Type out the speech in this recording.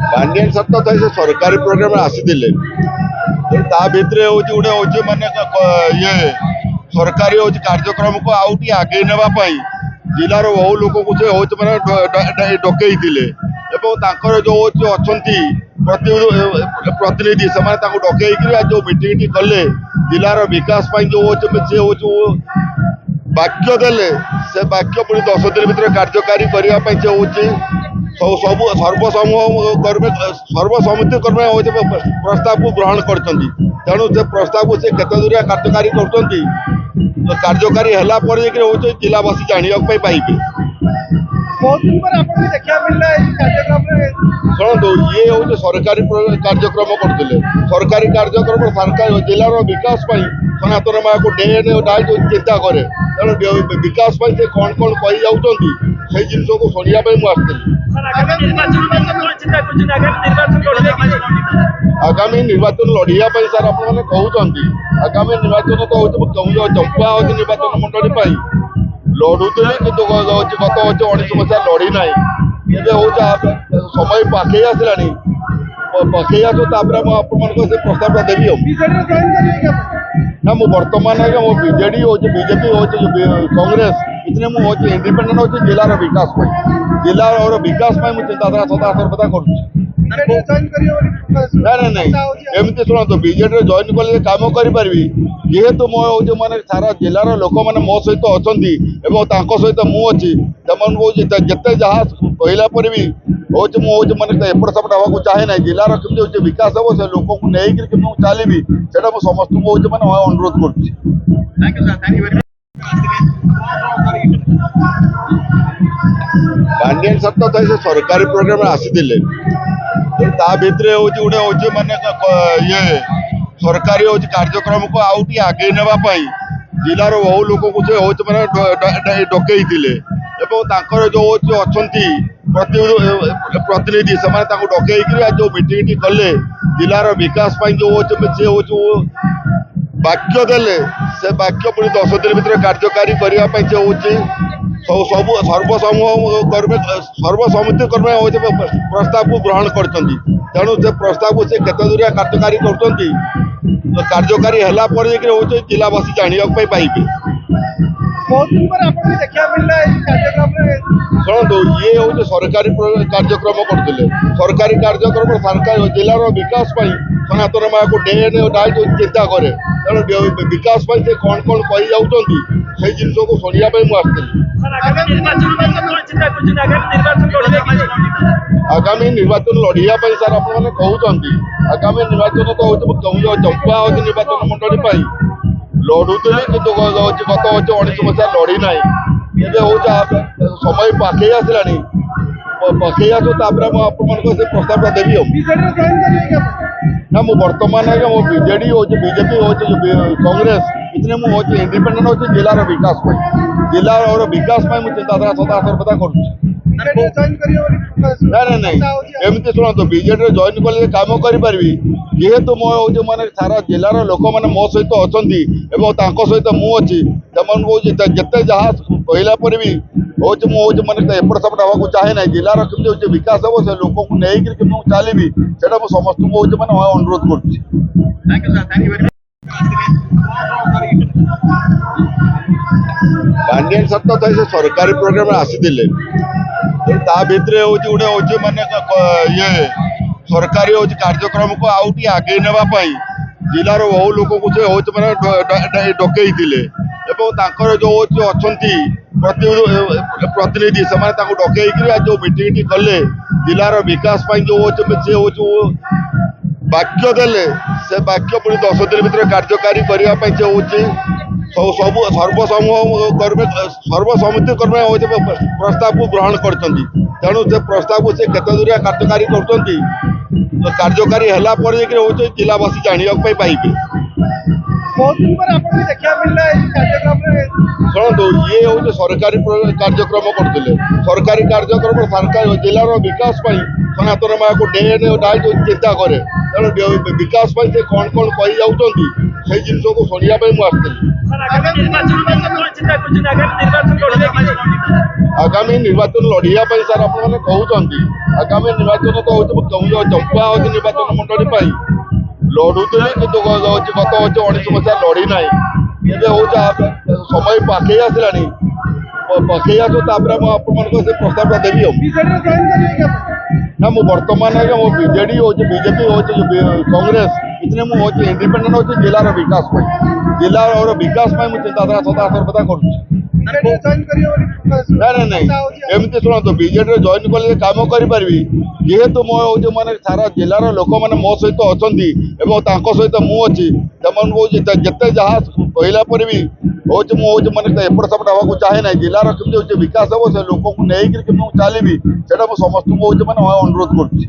Pandian sir तो से सरकारी प्रोग्राम आसीले भितर गोटे माने ये सरकारी कार्यक्रम को आउटी आगे नापी जिलार बहु लोक को से डकई जो अच्छा प्रतिनिधि से डकई जो मीटिंग कले जिलार विकास जो वाक्य देले से वाक्य पुणी 10 दिन भीतर कार्यकारी करने सब सर्वसम्मति कर्मे प्रस्ताव को ग्रहण कर तेणु से प्रस्ताव को केते दूरिया कार्यकारी कर कार्यकारी है जिलावासी जानापी पाइबे। बहुत दिन पर आपको देखा मिलला कार्यक्रम शुणु ये हूँ सरकारी कार्यक्रम करते सरकारी कार्यक्रम सरकार जिलार विकास सनातन माँ को डे नाइट चिंता करे तेणु विकास से कौन कौन कही जाऊँगी से जिन को शुणापी मुझे आगामी निर्वाचन लड़िया सर आपने कहते आगामी निर्वाचन तो चंपा निर्वाचन मंडली लड़ुले कि गत 19 मसीहा लड़ी ना समय पाखे आसला पाखे आसो मुझे प्रस्ताव देवी ना मुझे बर्तमान आगे मो बीजेडी हो बीजेपी हो कांग्रेस इतने मुझे इंडिपेंडेंट हो जिलार विकास जिलार विकास मुझे चिंताधारा सदा सर्वदा कर एमती शुणु बीजेडी जॉइन कले कम करी जेहेतु मो माने सारा जिलार लोक मैंने मो सहित अच्छा सहित मुझे जिते जहाँ कहला भी हूँ मैंने एपट सेपट हवा चाहे ना जिलार कमी विकास हम से लोक को लेकिन चलि से समस्त को मैंने अनुरोध कर पांडियन सर तो से सरकारी प्रोग्राम आसीले भितर गोटे माने ये सरकारी कार्यक्रम को आउटी आगे नापी जिलार बहु लोक को से डकई जो अच्छा प्रतिनिधि से डकई जो मीटिंग कले जिलार विकास जो वाक्य देले से वाक्य पुणी 10 दिन भीतर कार्यकारी करने सब सर्वसम्मति कर्मे प्रस्ताव को ग्रहण कर तेणु से प्रस्ताव को केते दूरिया कार्यकारी कर कार्यकारी है जिलावासी जानापी पाइबे। बहुत दिन पर आपको देखा मिलला कार्यक्रम शुणु ये हूँ सरकारी कार्यक्रम करते सरकारी कार्यक्रम सरकार जिलार विकास सनातन माँ को डे नाइट चिंता करे तेणु विकास से कौन कौन कही जाऊँगी से जिन को शुणापी मुझे आगामी निर्वाचन लड़िया सर आपने कहते आगामी निर्वाचन तो चंपा निर्वाचन मंडली लड़ुले कि गत 19 मसीहा लड़ी ना समय पाखे आसला पाखे आसो मुझे प्रस्ताव देवी ना मुझे बर्तमान आगे मो बीजेडी हो बीजेपी हो कांग्रेस इतने मुझे इंडिपेंडेंट हो जिलार विकास जिलार विकास मुझे चिंताधारा सदा सर्वदा कर एमती शुणु बीजेडी जॉइन कले कम करी जेहेतु मो माने सारा जिलार लोक मैंने मो सहित अच्छा सहित मुझे जिते जहाँ कहला भी हूँ मैंने एपट सेपट हवा चाहे ना जिलार कमी विकास हम से लोक को लेकिन चलि से समस्त को मैंने अनुरोध कर पांडियन सर तो से सरकारी प्रोग्राम आसीले भितर गोटे माने ये सरकारी कार्यक्रम को आउटी आगे नापी जिलार बहु लोक को से डकई जो अच्छा प्रतिनिधि से डकई जो मीटिंग कले जिलार विकास जो वाक्य देले से वाक्य पुणी 10 दिन भीतर कार्यकारी करने सब सर्वसम्मति कर्मे प्रस्ताव को ग्रहण कर तेणु से प्रस्ताव को केते दूरिया कार्यकारी कर କାର୍ଯ୍ୟକାରୀ ହେଲା ପରେ ଯାଇକି ହଉଛି ଜିଲ୍ଲାବାସୀ ଜାଣିବାକୁ ପାଇବେ। बहुत दिन पर आपको देखा मिलला कार्यक्रम ଶୁଣନ୍ତୁ ଇଏ ହଉଛି ସରକାରୀ କାର୍ଯ୍ୟକ୍ରମ କରୁଥିଲେ। ସରକାରୀ କାର୍ଯ୍ୟକ୍ରମ ସରକାର ଜିଲ୍ଲାର ବିକାଶ ପାଇଁ ସନାତନ ମାଆକୁ ଡେ ନାଇଟ୍ ଚିନ୍ତା କରେ। ତେଣୁ ବିକାଶ ପାଇଁ ସେ କ'ଣ କ'ଣ କହି ଯାଉଛନ୍ତି ସେଇ ଜିନିଷକୁ ଶୁଣିବା ପାଇଁ ମୁଁ ଆସିଥିଲି। ଆଗାମୀ ନିର୍ବାଚନ ଲଢ଼ିବା ପାଇଁ ସାର୍ ଆପଣମାନେ କହୁଛନ୍ତି। ଆଗାମୀ ନିର୍ବାଚନ ତ ହଉଛି ଚମ୍ପା ହଉଛି ନିର୍ବାଚନ ମଣ୍ଡଳୀ ପାଇଁ ଲଢୁଥିଲି, କିନ୍ତୁ ଗତ 19 ମସିହା ଲଢି ନାହିଁ। ଏବେ ହଉଛି ସମୟ ପାଖେଇ ଆସିଲାଣି, ପାଖେଇ ଆସୁ ତାପରେ ମୁଁ ଆପଣମାନଙ୍କୁ ସେ ପ୍ରସ୍ତାବଟା ଦେବି। ଆଉ ନା ମୁଁ ବର୍ତ୍ତମାନ ଆଜ୍ଞା ମୋ ବିଜେଡି ହଉଛି ବିଜେପି ହଉଛି କଂଗ୍ରେସ ଏଥିରେ ମୁଁ ହଉଛି ଇଣ୍ଡିପେଣ୍ଡେଣ୍ଟ ହଉଛି ଜିଲ୍ଲାର ବିକାଶ ପାଇଁ। ଜିଲ୍ଲାର ବିକାଶ ପାଇଁ ମୁଁ ଚିନ୍ତାଧାରା ସଦାସର୍ବଦା କରୁଛି। ନାଇଁ ଏମିତି ଶୁଣନ୍ତୁ, ବିଜେଡିରେ ଜଏନ୍ କଲେ କାମ କରିପାରିବି, ଯେହେତୁ ମୋ ହଉଛି ମାନେ ସାରା ଜିଲ୍ଲାର ଲୋକମାନେ ମୋ ସହିତ ଅଛନ୍ତି ଏବଂ ତାଙ୍କ ସହିତ ମୁଁ ଅଛି। ସେମାନଙ୍କୁ ହଉଛି ଯେତେ ଯାହା କହିଲା ପରେ ବି ହଉଛି ମୁଁ ହଉଛି ମାନେ ଏପଟ ସେପଟ ହେବାକୁ ଚାହେଁ ନାହିଁ। ଜିଲ୍ଲାର କେମିତି ହଉଛି ବିକାଶ ହେବ, ସେ ଲୋକଙ୍କୁ ନେଇକିରି କେମିତି ମୁଁ ଚାଲିବି, ସେଇଟା ମୁଁ ସମସ୍ତଙ୍କୁ ହଉଛି ମାନେ ଅନୁରୋଧ କରୁଛି।